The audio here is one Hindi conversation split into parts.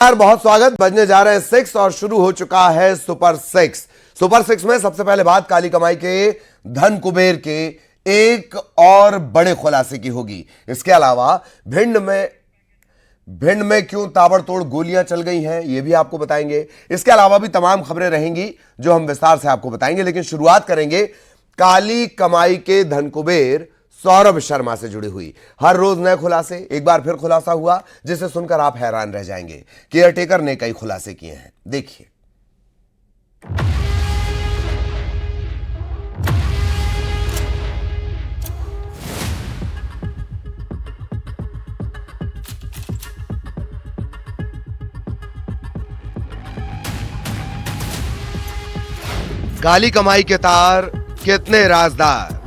यार बहुत स्वागत। बजने जा रहे हैं 6 और शुरू हो चुका है सुपर 6। सुपर 6 में सबसे पहले बात काली कमाई के धन कुबेर के एक और बड़े खुलासे की होगी। इसके अलावा भिंड में क्यों ताबड़तोड़ गोलियां चल गई हैं यह भी आपको बताएंगे। इसके अलावा भी तमाम खबरें रहेंगी जो हम विस्तार से आपको बताएंगे, लेकिन शुरुआत करेंगे काली कमाई के धन कुबेर सौरभ शर्मा से जुड़ी हुई। हर रोज नए खुलासे। एक बार फिर खुलासा हुआ जिसे सुनकर आप हैरान रह जाएंगे। केयरटेकर ने कई खुलासे किए हैं, देखिए। काली कमाई के तार कितने राजदार,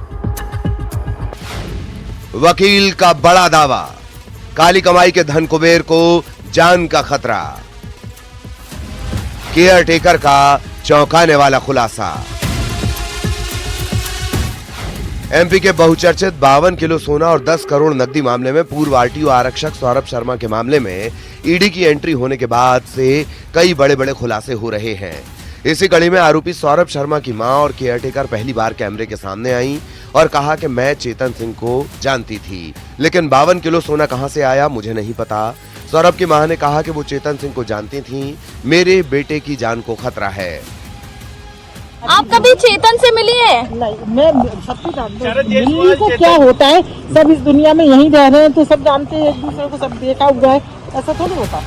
वकील का बड़ा दावा। काली कमाई के धन कुबेर को जान का खतरा, केयरटेकर का चौंकाने वाला खुलासा। एमपी के बहुचर्चित 52 किलो सोना और 10 करोड़ नकदी मामले में पूर्व आरटीओ आरक्षक सौरभ शर्मा के मामले में ईडी की एंट्री होने के बाद से कई बड़े बड़े खुलासे हो रहे हैं। इसी कड़ी में आरोपी सौरभ शर्मा की मां और केयरटेकर पहली बार कैमरे के सामने आई और कहा कि मैं चेतन सिंह को जानती थी, लेकिन 52 किलो सोना कहां से आया मुझे नहीं पता। सौरभ की मां ने कहा कि वो चेतन सिंह को जानती थी, मेरे बेटे की जान को खतरा है। आप कभी चेतन से मिली है? नहीं, मैं सबको जानती हूँ। मिलने को क्या होता है, सब इस दुनिया में यहीं रह रहे हैं तो सब जानते हैं, एक दूसरे को सब देखा हुआ है, ऐसा थोड़ी होता।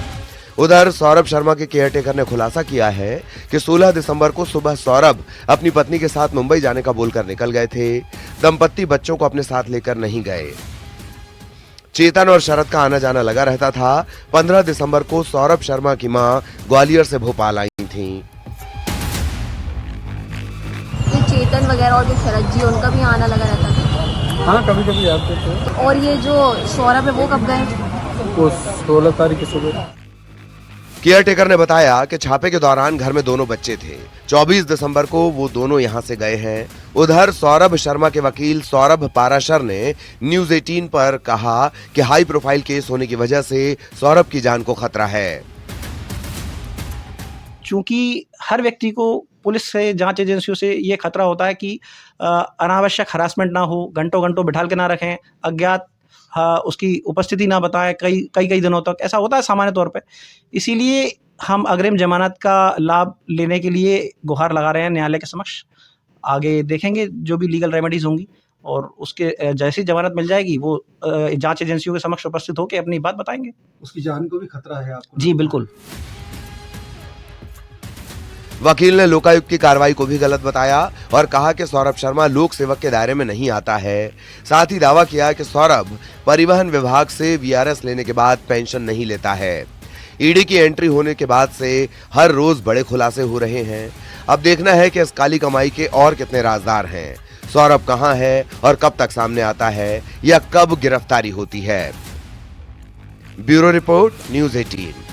उधर सौरभ शर्मा के केयरटेकर ने खुलासा किया है कि 16 दिसंबर को सुबह सौरभ अपनी पत्नी के साथ मुंबई जाने का बोलकर निकल गए थे। दंपत्ति बच्चों को अपने साथ लेकर नहीं गए। चेतन और शरद का आना जाना लगा रहता था। 15 दिसंबर को सौरभ शर्मा की मां ग्वालियर से भोपाल आई थी। चेतन वगैरह और जो शरद जी उनका भी आना लगा रहता था। हाँ, कभी कभी आते थे। और ये जो सौरभ है वो कब गए? वो 16 तारीख की सुबह। केयरटेकर ने बताया कि छापे के दौरान घर में दोनों बच्चे थे। 24 दिसंबर को वो दोनों यहां से गए हैं। उधर सौरभ शर्मा के वकील सौरभ पाराशर ने न्यूज 18 पर कहा कि हाई प्रोफाइल केस होने की वजह से सौरभ की जान को खतरा है। चूंकि हर व्यक्ति को पुलिस से, जांच एजेंसियों से ये खतरा होता है कि अनावश्यक हरासमेंट ना हो, घंटों घंटों बिठाल के ना रखें, अज्ञात उसकी उपस्थिति ना बताएं कई दिनों तक, ऐसा होता है सामान्य तौर पे। इसीलिए हम अग्रिम जमानत का लाभ लेने के लिए गुहार लगा रहे हैं न्यायालय के समक्ष। आगे देखेंगे जो भी लीगल रेमेडीज होंगी और उसके जैसी जमानत मिल जाएगी वो जांच एजेंसियों के समक्ष उपस्थित होकर अपनी बात बताएंगे। उसकी जान को भी खतरा है आपको? जी बिल्कुल। वकील ने लोकायुक्त की कार्रवाई को भी गलत बताया और कहा कि सौरभ शर्मा लोक सेवक के दायरे में नहीं आता है। साथ ही दावा किया कि सौरभ परिवहन विभाग से वीआरएस लेने के बाद पेंशन नहीं लेता है। ईडी की एंट्री होने के बाद से हर रोज बड़े खुलासे हो रहे हैं। अब देखना है कि इस काली कमाई के और कितने राजदार हैं, सौरभ कहां है और कब तक सामने आता है या कब गिरफ्तारी होती है। Bureau report, news 18।